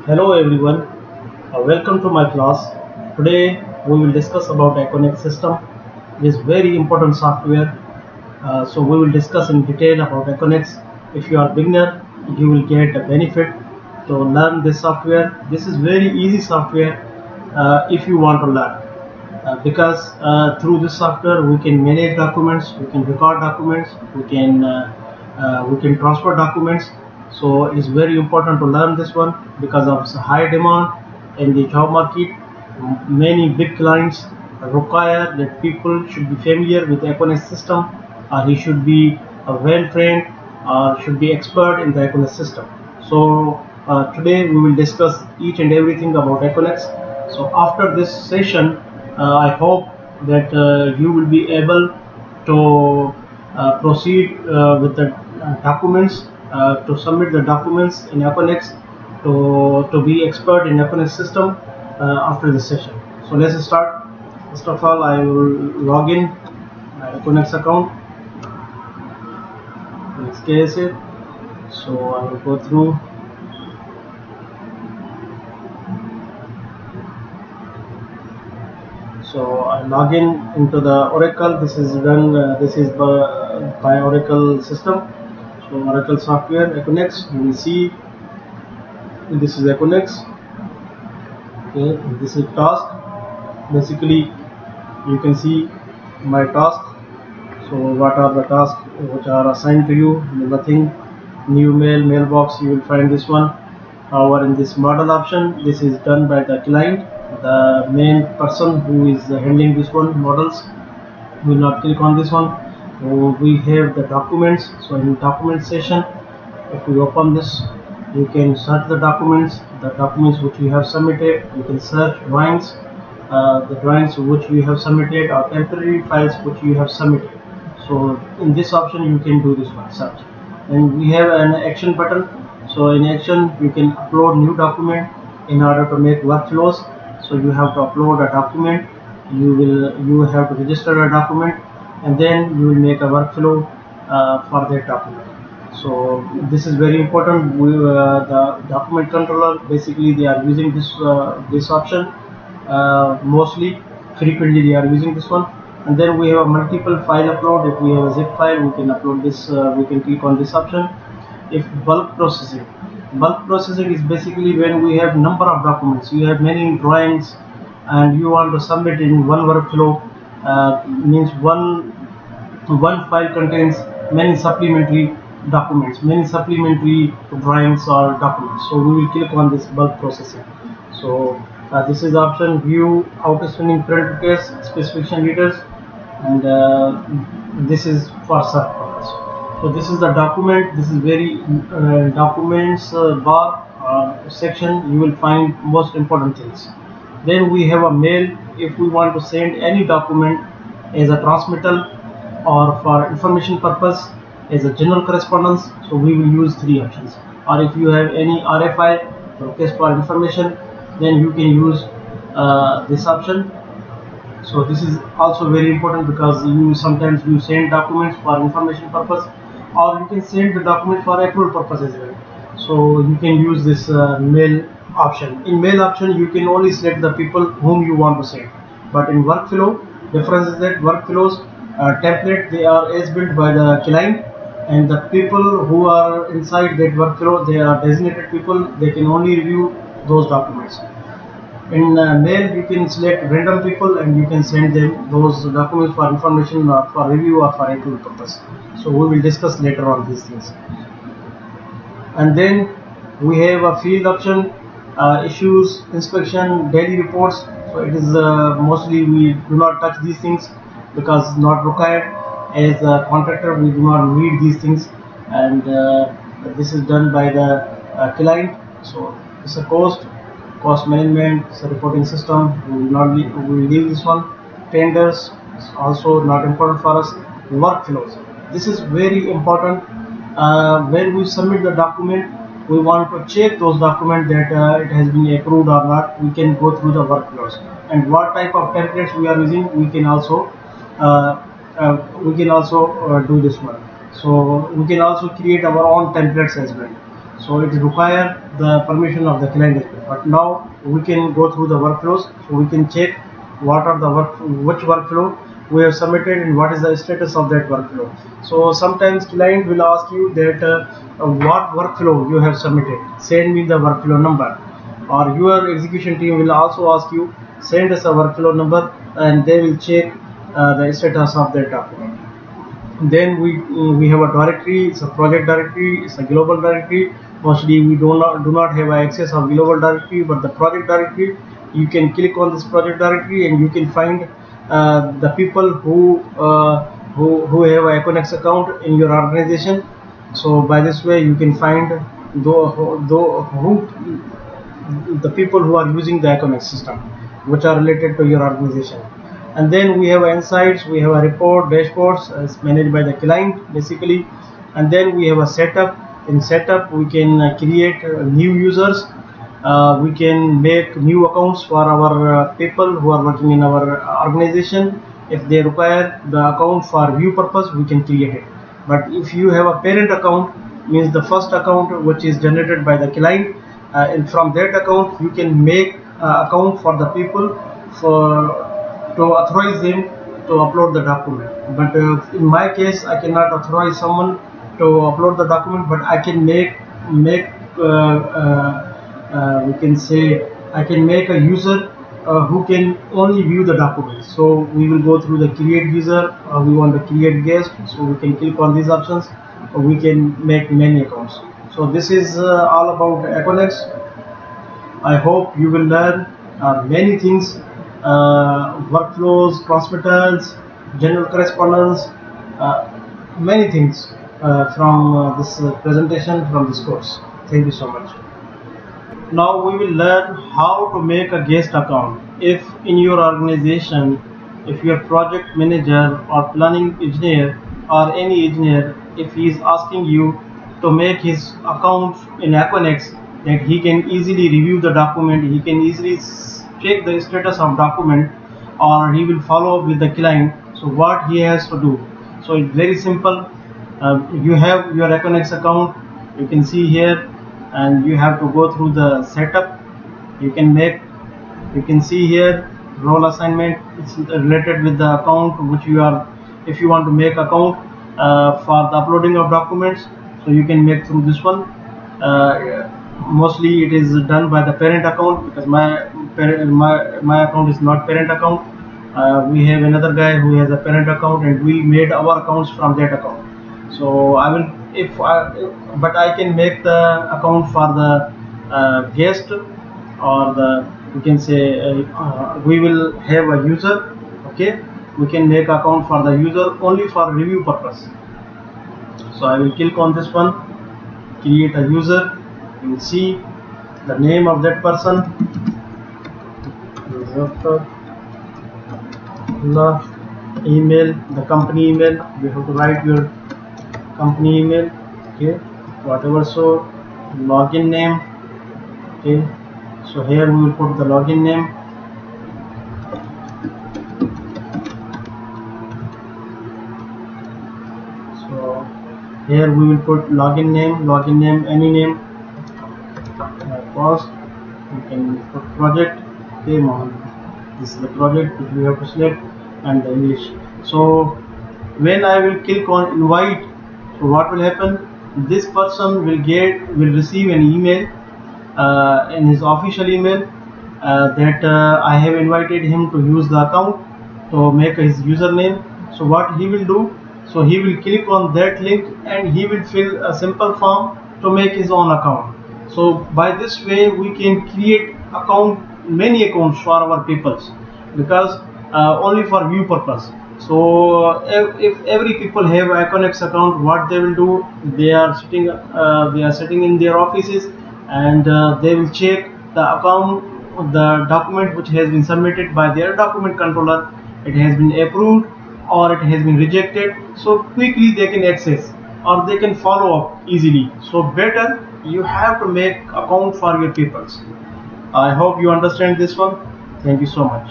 Hello everyone, welcome to my class. Today we will discuss about Aconex system. It is very important software. So we will discuss in detail about Aconex. If you are beginner, you will get a benefit to learn this software. This is very easy software if you want to learn. Because through this software we can manage documents, we can record documents, we can transfer documents. So it is very important to learn this one because of the high demand in the job market. Many big clients require that people should be familiar with the Aconex system, or he should be well trained or should be expert in the Aconex system. So today we will discuss each and everything about Aconex. So after this session, I hope that you will be able to proceed with the documents, to submit the documents in Aconex, to be expert in Aconex system after this session. So let's start. First of all, I will log in my Aconex account. In this case, so I will go through. So I log in into the Oracle. This is done. This is by Oracle system. So Oracle software Aconex. You will see this is Aconex. Okay, this is task. Basically, you can see my task. So what are the tasks which are assigned to you? Nothing. New mailbox. You will find this one. However, in this model option, this is done by the client. The main person who is handling this one models will not click on this one. So we have the documents. So in document session, if we open this, you can search the documents which you have submitted. You can search drawings, the drawings which you have submitted, or temporary files which you have submitted. So in this option you can do this one, search. And we have an action button. So in action you can upload new document in order to make workflows. So you have to upload a document, you have to register a document, and then you will make a workflow for that document. So this is very important. The document controller, basically they are using this option mostly, frequently they are using this one. And then we have a multiple file upload. If we have a zip file, we can upload this, we can click on this option. If bulk processing is basically when we have number of documents, you have many drawings and you want to submit in one workflow, means one file contains many supplementary documents, many supplementary drawings or documents. So we will click on this bulk processing. So this is the option view auto-sending print requests, specification readers, and this is for search purpose. So this is the document. This is very documents bar section. You will find most important things. Then we have a mail. If we want to send any document as a transmittal or for information purpose as a general correspondence, so we will use three options. Or if you have any RFI request for information, then you can use this option. So this is also very important because sometimes you send documents for information purpose, or you can send the document for approval purpose as well. So you can use this mail option. In mail option, you can only select the people whom you want to send. But in workflow, difference is that workflows template, they are as built by the client, and the people who are inside that workflow, they are designated people. They can only review those documents. In mail, you can select random people and you can send them those documents for information or for review or for approval purpose. So we will discuss later on these things. And then we have a field option, issues, inspection, daily reports. So it is mostly we do not touch these things because not required. As a contractor, we do not need these things, and this is done by the client. So it's a cost management, it's a reporting system. We will leave this one. Tenders is also not important for us. Workflows, this is very important. When we submit the document, we want to check those documents that it has been approved or not. We can go through the workflows and what type of templates we are using. We can also do this one. So we can also create our own templates as well. so it requires the permission of the client. But now we can go through the workflows, so we can check what are the which workflow we have submitted and what is the status of that workflow. So sometimes client will ask you that what workflow you have submitted, send me the workflow number, or your execution team will also ask you, send us a workflow number, and they will check the status of that document. Then we have a directory. It's a project directory, it's a global directory. Mostly we do not have access of global directory, but the project directory, you can click on this project directory and you can find the people who have a Aconex account in your organization. So by this way you can find the people who are using the Aconex system, which are related to your organization. And then we have insights, we have a report, dashboards, it's managed by the client basically. And then we have a setup. In setup we can create new users, we can make new accounts for our people who are working in our organization. If they require the account for view purpose, we can create it. But if you have a parent account, means the first account which is generated by the client, and from that account you can make account for the people to authorize them to upload the document. But in my case, I cannot authorize someone to upload the document, but I can make we can say I can make a user who can only view the document. So we will go through the create user. We want to create guest, so we can click on these options. We can make many accounts. So this is all about Aconex. I hope you will learn many things, workflows, transmittals, general correspondence, many things from this presentation, from this course. Thank you so much. Now we will learn how to make a guest account. If in your organization, if your project manager or planning engineer or any engineer, if he is asking you to make his account in Aconex, that he can easily review the document, he can easily check the status of document, or he will follow up with the client. So what he has to do? So it's very simple. You have your Aconex account, you can see here, and you have to go through the setup. You can see here role assignment. It's related with the account which you are, if you want to make account for the uploading of documents, so you can make through this one. Mostly it is done by the parent account, because my account is not parent account. We have another guy who has a parent account, and we made our accounts from that account. So I will, but I can make the account for the guest, or the, you can say we will have a user. Okay, we can make account for the user only for review purpose. So I will click on this one, create a user. You will see the name of that person, email, the company email. You have to write your company email, okay, whatever. So login name, okay, so here we will put the login name. So here we will put login name, any name. Cost, you can put project, okay, this is the project which we have to select, and the English. So when I will click on invite, so what will happen? This person will receive an email in his official email that I have invited him to use the account to make his username. So what he will do? So he will click on that link and he will fill a simple form to make his own account. So by this way we can create many accounts for our peoples, because only for view purpose. So if every people have Aconex account, what they will do? They are sitting in their offices, and they will check the account, the document which has been submitted by their document controller. It has been approved or it has been rejected. So quickly they can access, or they can follow up easily. So better you have to make account for your peoples. I hope you understand this one. Thank you so much.